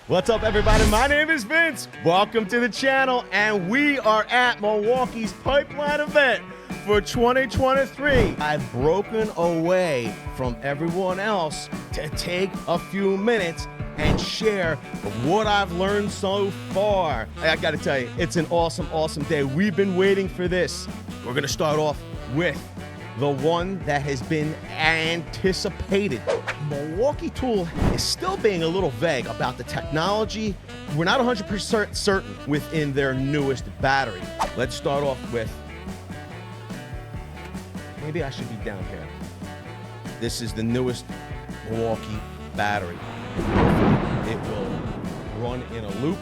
What's up, everybody? My name is Vince. Welcome to the channel, and we are at Milwaukee's Pipeline event for 2023. I've broken away from everyone else to take a few minutes and share what I've learned so far. I gotta tell you, it's an awesome, awesome day. We've been waiting for this. We're gonna start off with the one that has been anticipated. Milwaukee Tool is still being a little vague about the technology. We're not 100% certain within their newest battery. Let's start off with, maybe I should be down here. This is the newest Milwaukee battery. It will run in a loop,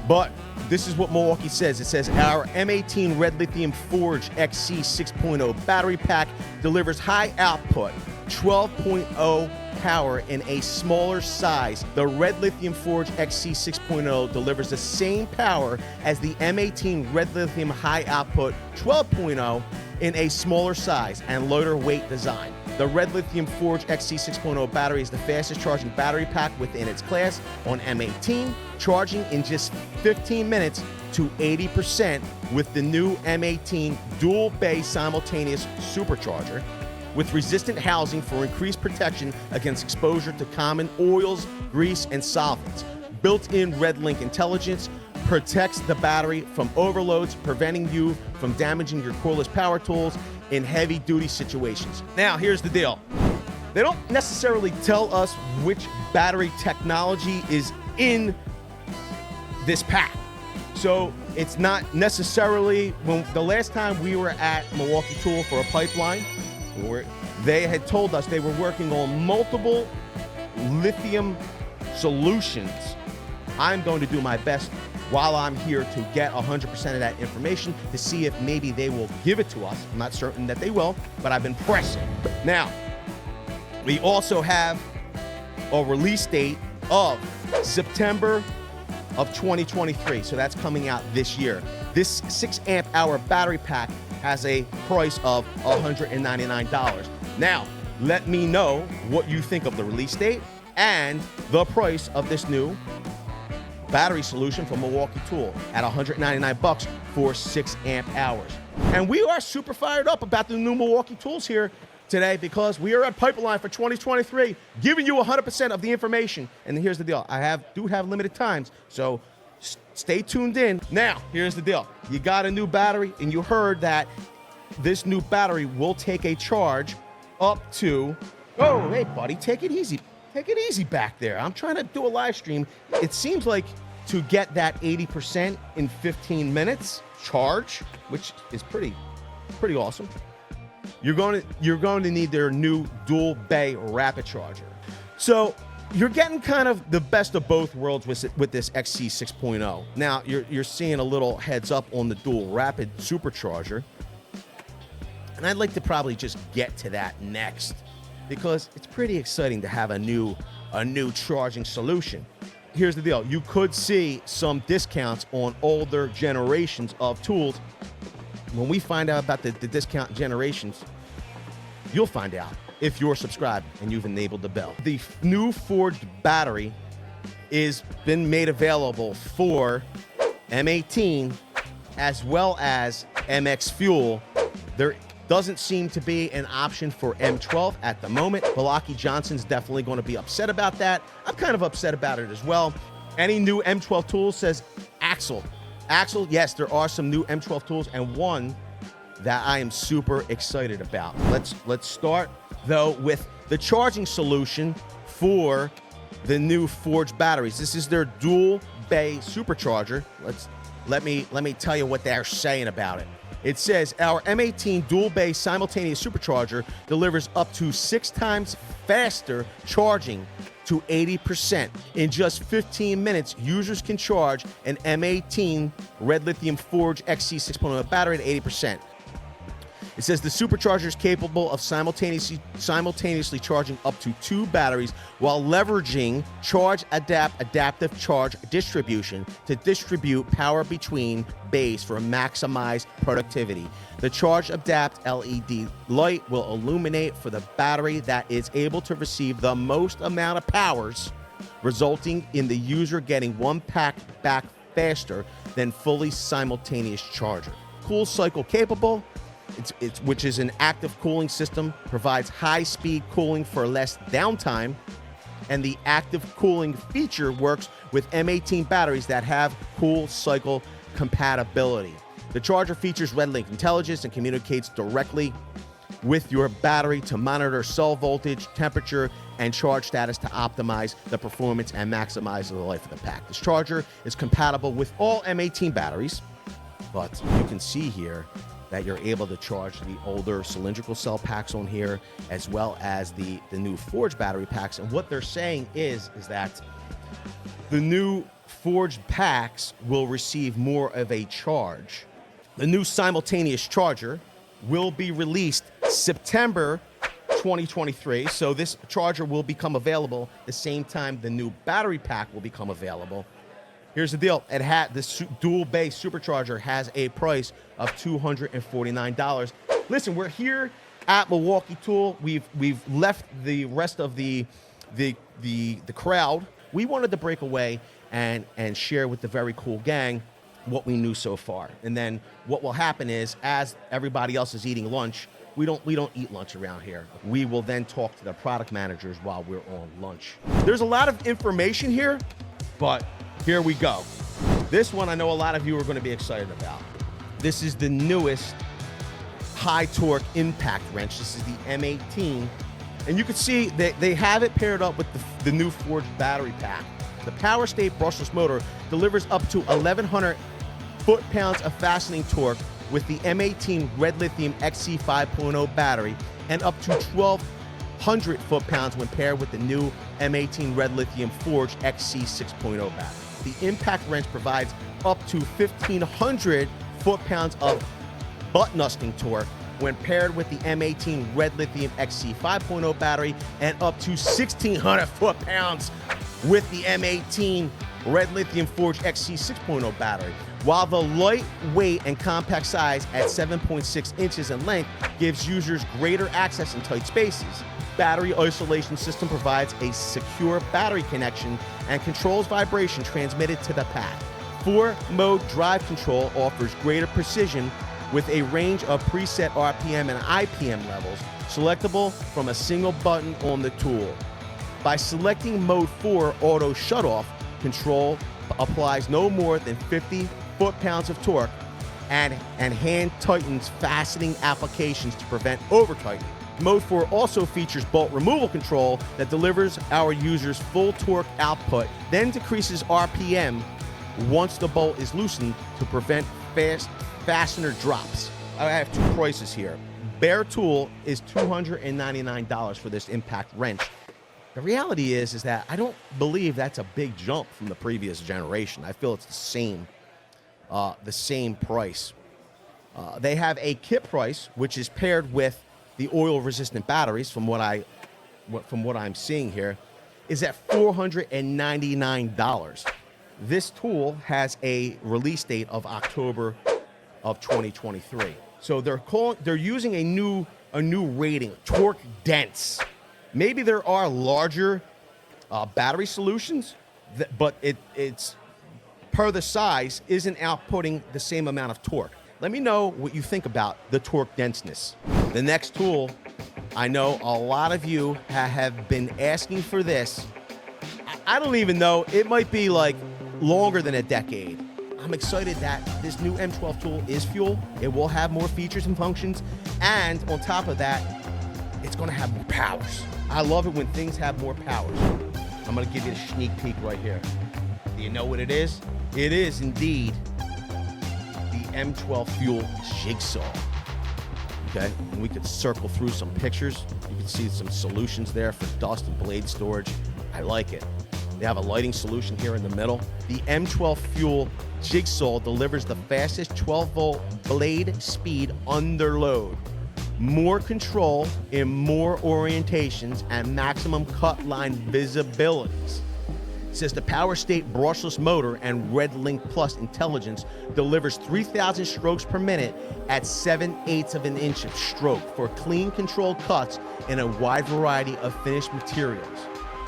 but this is what Milwaukee says. It says, our M18 Red Lithium Forge XC 6.0 battery pack delivers high output, 12.0 power in a smaller size. The Red Lithium Forge XC 6.0 delivers the same power as the M18 Red Lithium high output 12.0 in a smaller size and lighter weight design. The Red Lithium Forge XC 6.0 battery is the fastest charging battery pack within its class on M18, charging in just 15 minutes to 80% with the new M18 dual bay simultaneous supercharger, with resistant housing for increased protection against exposure to common oils, grease, and solvents. Built-in RedLink intelligence protects the battery from overloads, preventing you from damaging your cordless power tools in heavy-duty situations. Now, here's the deal. They don't necessarily tell us which battery technology is in this pack. So it's not necessarily, when the last time we were at Milwaukee Tool for a pipeline, they had told us they were working on multiple lithium solutions. I'm going to do my best while I'm here to get 100% of that information to see if maybe they will give it to us. I'm not certain that they will, but I've been pressing. Now, we also have a release date of September of 2023, so that's coming out this year. This 6 amp hour battery pack has a price of $199. Now, let me know what you think of the release date and the price of this new battery solution from Milwaukee Tool at $199 for 6 amp hours. And we are super fired up about the new Milwaukee Tools here today because we are at Pipeline for 2023, giving you 100% of the information. And here's the deal. I do have limited times, so stay tuned in. Now, here's the deal. You got a new battery, and you heard that this new battery will take a charge up to, oh, hey, buddy, take it easy. Take it easy back there. I'm trying to do a live stream. It seems like to get that 80% in 15 minutes charge, which is pretty awesome, you're going to need their new dual bay rapid charger. So you're getting kind of the best of both worlds with this XC 6.0. Now you're seeing a little heads up on the dual rapid supercharger, and I'd like to probably just get to that next, because it's pretty exciting to have a new charging solution. Here's the deal. You could see some discounts on older generations of tools. When we find out about the discount generations, you'll find out if you're subscribed and you've enabled the bell. The new forged battery is been made available for M18 as well as MX Fuel. There doesn't seem to be an option for M12 at the moment. Milwaukee Johnson's definitely going to be upset about that. I'm kind of upset about it as well. Any new M12 tools, says Axel. Axel, yes, there are some new M12 tools, and one that I am super excited about. Let's start though with the charging solution for the new forged batteries. This is their dual bay supercharger. Let me tell you what they're saying about it. It says, our M18 dual bay simultaneous supercharger delivers up to 6 times faster charging to 80%. In just 15 minutes, users can charge an M18 Red Lithium Forge XC 6.0 battery at 80%. It says the supercharger is capable of simultaneously charging up to 2 batteries while leveraging adaptive charge distribution to distribute power between bays for maximized productivity. The Charge Adapt LED light will illuminate for the battery that is able to receive the most amount of powers resulting in the user getting one pack back faster than fully simultaneous charger. Cool cycle capable, which is an active cooling system, provides high-speed cooling for less downtime, and the active cooling feature works with M18 batteries that have cool cycle compatibility. The charger features RedLink intelligence and communicates directly with your battery to monitor cell voltage, temperature, and charge status to optimize the performance and maximize the life of the pack. This charger is compatible with all M18 batteries, but you can see here that you're able to charge the older cylindrical cell packs on here, as well as the new forged battery packs. And what they're saying is that the new forged packs will receive more of a charge. The new simultaneous charger will be released September 2023. So this charger will become available the same time the new battery pack will become available. Here's the deal. This dual base supercharger has a price of $249. Listen, we're here at Milwaukee Tool. We've left the rest of the crowd. We wanted to break away and share with the very cool gang what we knew so far. And then what will happen is, as everybody else is eating lunch, we don't eat lunch around here. We will then talk to the product managers while we're on lunch. There's a lot of information here, but here we go. This one I know a lot of you are going to be excited about. This is the newest high torque impact wrench. This is the M18. And you can see that they have it paired up with the new forged battery pack. The Power State brushless motor delivers up to 1,100 foot-pounds of fastening torque with the M18 REDLITHIUM XC 5.0 battery, and up to 1,200 foot-pounds when paired with the new M18 REDLITHIUM forged XC 6.0 battery. The impact wrench provides up to 1,500 foot-pounds of butt-nusting torque when paired with the M18 REDLITHIUM XC 5.0 battery, and up to 1,600 foot-pounds with the M18 REDLITHIUM forged XC 6.0 battery. While the lightweight and compact size at 7.6 inches in length gives users greater access in tight spaces, battery isolation system provides a secure battery connection and controls vibration transmitted to the pack. 4-mode drive control offers greater precision with a range of preset RPM and IPM levels, selectable from a single button on the tool. By selecting Mode 4 Auto Shutoff, control applies no more than 50 foot-pounds of torque and hand tightens fastening applications to prevent over-tightening. Mode 4 also features bolt removal control that delivers our users full torque output, then decreases RPM once the bolt is loosened to prevent fastener drops. I have two prices here. Bare tool is $299 for this impact wrench. The reality is that I don't believe that's a big jump from the previous generation. I feel it's the same price. They have a kit price, which is paired with the oil-resistant batteries, from what I'm seeing here, is at $499. This tool has a release date of October of 2023. So they're using a new rating, torque dense. Maybe there are larger battery solutions, but it's per the size isn't outputting the same amount of torque. Let me know what you think about the torque denseness. The next tool, I know a lot of you have been asking for this. I don't even know, it might be like longer than a decade. I'm excited that this new M12 tool is fuel. It will have more features and functions, and on top of that, it's gonna have more powers. I love it when things have more powers. I'm gonna give you a sneak peek right here. Do you know what it is? It is indeed the M12 FUEL Jigsaw. Okay, and we could circle through some pictures. You can see some solutions there for dust and blade storage. I like it. They have a lighting solution here in the middle. The M12 FUEL Jigsaw delivers the fastest 12-volt blade speed under load, more control in more orientations, and maximum cut line visibilities. It says the Power State brushless motor and RedLink Plus intelligence delivers 3,000 strokes per minute at 7/8 of an inch of stroke for clean, controlled cuts in a wide variety of finished materials.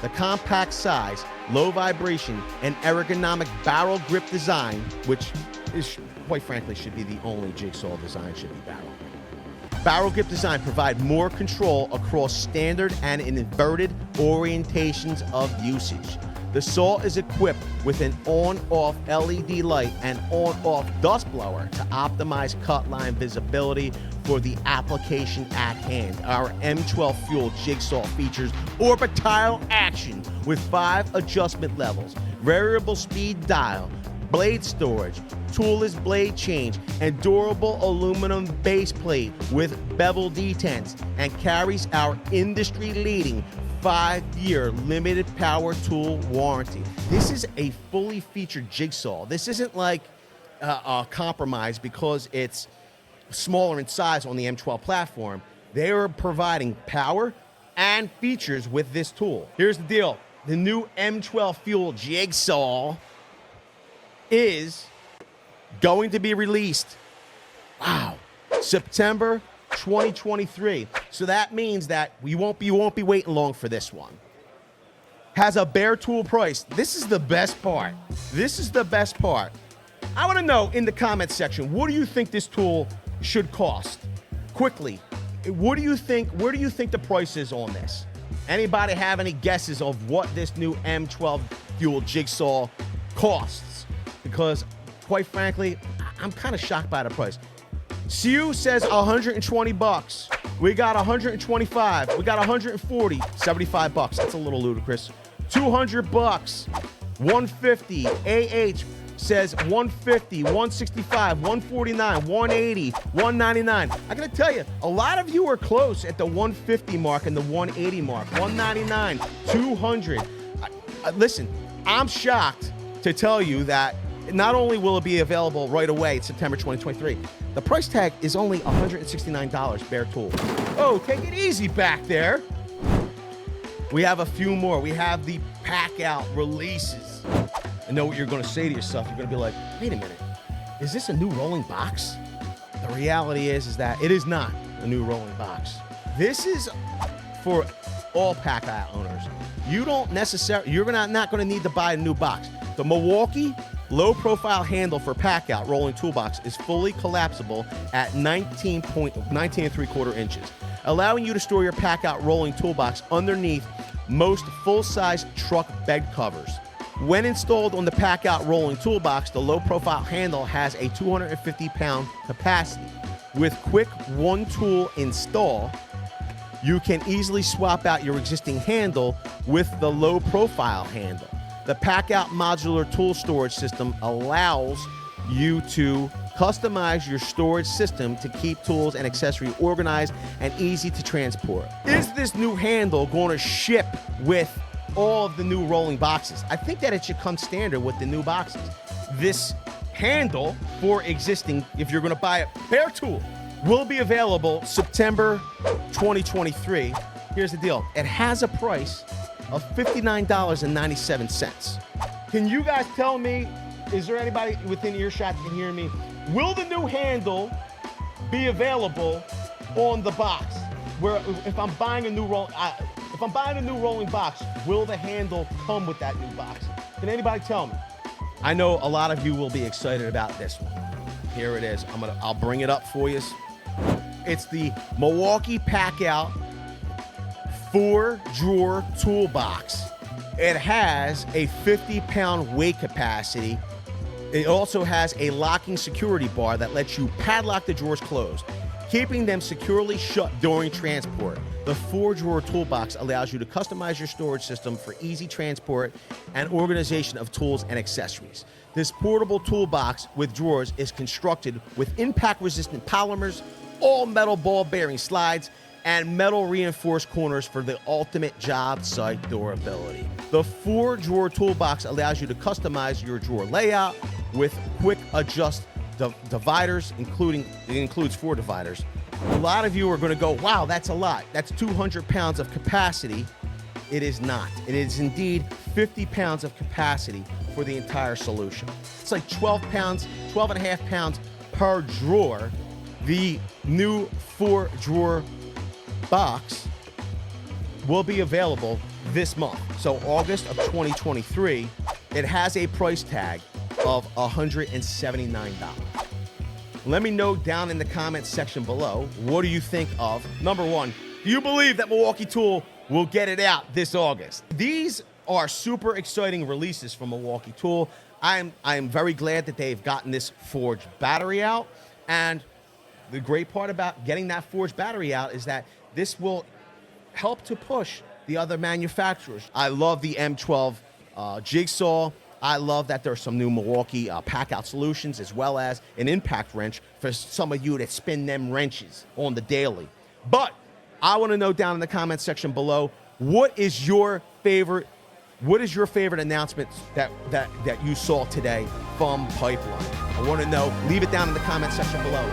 The compact size low vibration, and ergonomic barrel grip design, which is, quite frankly, should be the only jigsaw design should be barrel grip. Barrel grip design provide more control across standard and inverted orientations of usage. The saw is equipped with an on-off LED light and on-off dust blower to optimize cut line visibility for the application at hand. Our M12 FUEL Jigsaw features orbital action with 5 adjustment levels, variable speed dial, blade storage, toolless blade change, and durable aluminum base plate with bevel detents, and carries our industry-leading 5-year limited power tool warranty. This is a fully featured jigsaw. This isn't like a compromise because it's smaller in size on the M12 platform. They are providing power and features with this tool. Here's the deal. The new M12 FUEL Jig Saw is going to be released, wow, September 2023. So that means that you won't be waiting long for this one. Has a bare tool price. This is the best part. This is the best part. I want to know in the comments section, what do you think this tool should cost? Quickly, what do you think? Where do you think the price is on this? Anybody have any guesses of what this new M12 FUEL Jigsaw costs? Because quite frankly, I'm kind of shocked by the price. Siu says 120 bucks. We got 125. We got 140. 75 bucks. That's a little ludicrous. 200 bucks. 150. AH says 150, 165, 149, 180, 199. I gotta tell you, a lot of you are close at the 150 mark and the 180 mark. 199, 200. Listen, I'm shocked to tell you that not only will it be available right away in September 2023, the price tag is only $169 bare tool. Oh, take it easy back there. We have a few more. We have the PACKOUT releases. I know what you're going to say to yourself. You're going to be like, wait a minute, is this a new rolling box? The reality is that it is not a new rolling box. This is for all PACKOUT owners. You're not going to need to buy a new box. The Milwaukee low profile handle for PACKOUT rolling toolbox is fully collapsible at 19 3/4 inches, allowing you to store your PACKOUT rolling toolbox underneath most full-size truck bed covers. When installed on the PACKOUT rolling toolbox, the low profile handle has a 250-pound capacity. With quick one tool install, you can easily swap out your existing handle with the low profile handle. The PACKOUT modular tool storage system allows you to customize your storage system to keep tools and accessories organized and easy to transport. Is this new handle going to ship with all of the new rolling boxes? I think that it should come standard with the new boxes. This handle for existing, if you're going to buy a bare tool, will be available September 2023. Here's the deal. It has a price of $59.97. Can you guys tell me, is there anybody within earshot that can hear me? Will the new handle be available on the box? Where if I'm buying a new rolling box, will the handle come with that new box? Can anybody tell me? I know a lot of you will be excited about this one. Here it is. I'll bring it up for you. It's the Milwaukee PACKOUT 4-drawer toolbox. It has a 50-pound weight capacity. It also has a locking security bar that lets you padlock the drawers closed, keeping them securely shut during transport. The 4-drawer toolbox allows you to customize your storage system for easy transport and organization of tools and accessories. This portable toolbox with drawers is constructed with impact-resistant polymers, all metal ball bearing slides, and metal reinforced corners for the ultimate job site durability. The 4-drawer toolbox allows you to customize your drawer layout with quick adjust dividers, it includes 4 dividers. A lot of you are going to go, wow, that's a lot. That's 200 pounds of capacity. It is not. It is indeed 50 pounds of capacity for the entire solution. It's like 12 and a half pounds per drawer. The new 4-drawer box will be available this month, so August of 2023, it has a price tag of $179. Let me know down in the comments section below, what do you think of, number one, do you believe that Milwaukee Tool will get it out this August? These are super exciting releases from Milwaukee Tool. I am very glad that they've gotten this forged battery out, and the great part about getting that forged battery out is that this will help to push the other manufacturers. I love the M12 Jig Saw. I love that there's some new Milwaukee PACKOUT solutions, as well as an impact wrench for some of you that spin them wrenches on the daily. But I want to know down in the comments section below, what is your favorite announcement that you saw today from Pipeline? I want to know. Leave it down in the comment section below.